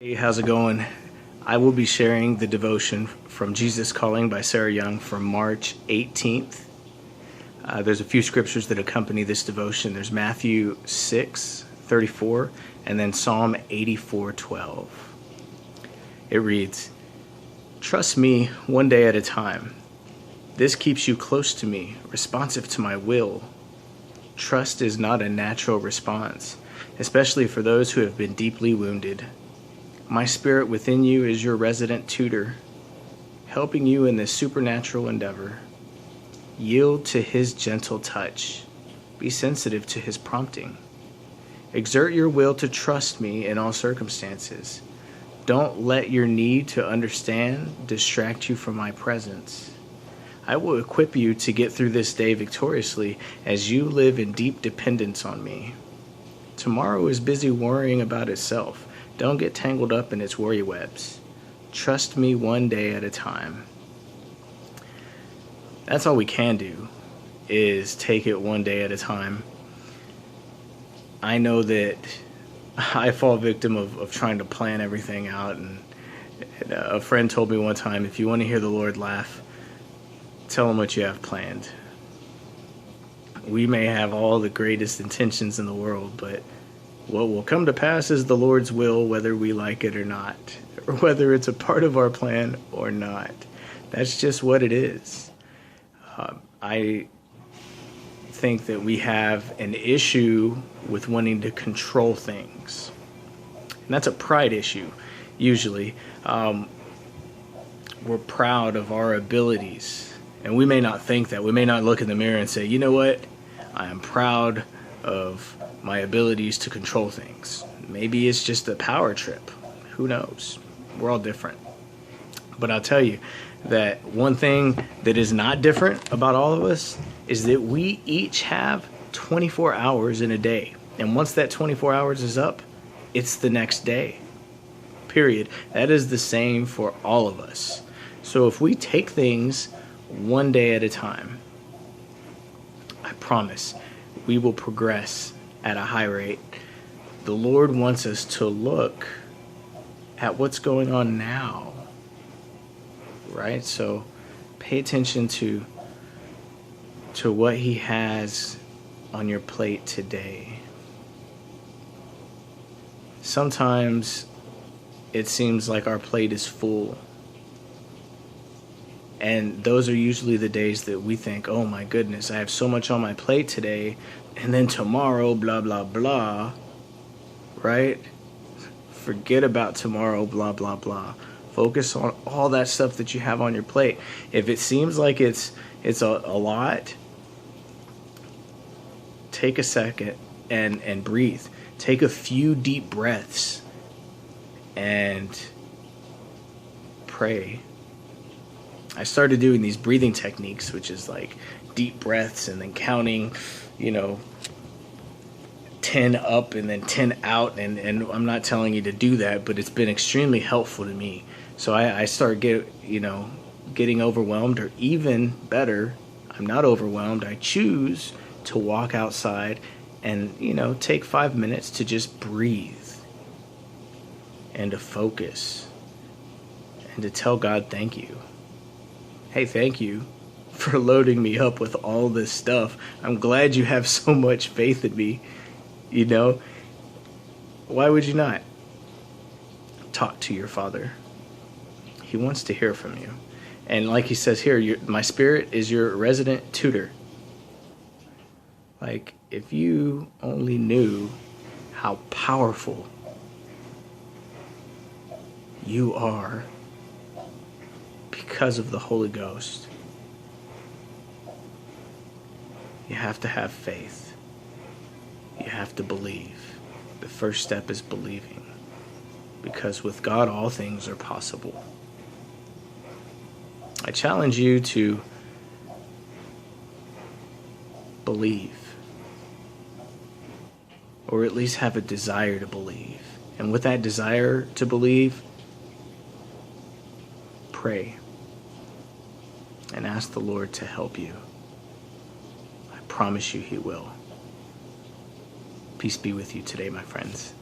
Hey, how's it going? I will be sharing the devotion from Jesus Calling by Sarah Young from March 18th. There's a few scriptures that accompany this devotion. There's Matthew 6:34 and then Psalm 84:12. It reads, "Trust me one day at a time. This keeps you close to me, responsive to my will. Trust is not a natural response, especially for those who have been deeply wounded. My spirit within you is your resident tutor, helping you in this supernatural endeavor. Yield to his gentle touch. Be sensitive to his prompting. Exert your will to trust me in all circumstances. Don't let your need to understand distract you from my presence. I will equip you to get through this day victoriously as you live in deep dependence on me. Tomorrow is busy worrying about itself. Don't get tangled up in its worry webs. Trust me one day at a time." That's all we can do, is take it one day at a time. I know that I fall victim of trying to plan everything out, and a friend told me one time, if you want to hear the Lord laugh, tell him what you have planned. We may have all the greatest intentions in the world, but what will come to pass is the Lord's will, whether we like it or not, or whether it's a part of our plan or not. That's just what it is. I think that we have an issue with wanting to control things. And that's a pride issue, usually. We're proud of our abilities. And we may not think that. We may not look in the mirror and say, you know what? I am proud of my abilities to control things. Maybe it's just a power trip. Who knows? We're all different. But I'll tell you that one thing that is not different about all of us is that we each have 24 hours in a day. And once that 24 hours is up, it's the next day. Period. That is the same for all of us. So if we take things one day at a time, I promise we will progress at a high rate. The Lord wants us to look at what's going on now, right? So pay attention to what he has on your plate today. Sometimes it seems like our plate is full. And those are usually the days that we think, oh my goodness, I have so much on my plate today, and then tomorrow, blah, blah, blah, right? Forget about tomorrow, blah, blah, blah. Focus on all that stuff that you have on your plate. If it seems like it's a lot, take a second and breathe. Take a few deep breaths and pray. I started doing these breathing techniques, which is like deep breaths and then counting, 10 up and then 10 out. And I'm not telling you to do that, but it's been extremely helpful to me. So I start getting overwhelmed, or even better, I'm not overwhelmed. I choose to walk outside and, take 5 minutes to just breathe and to focus and to tell God thank you. Hey, thank you for loading me up with all this stuff. I'm glad you have so much faith in me. Why would you not? Talk to your Father. He wants to hear from you. And like he says here, my spirit is your resident tutor. Like, if you only knew how powerful you are because of the Holy Ghost. You have to have faith. You have to believe. The first step is believing. Because with God, all things are possible. I challenge you to believe. Or at least have a desire to believe. And with that desire to believe, pray. And ask the Lord to help you. I promise you he will. Peace be with you today, my friends.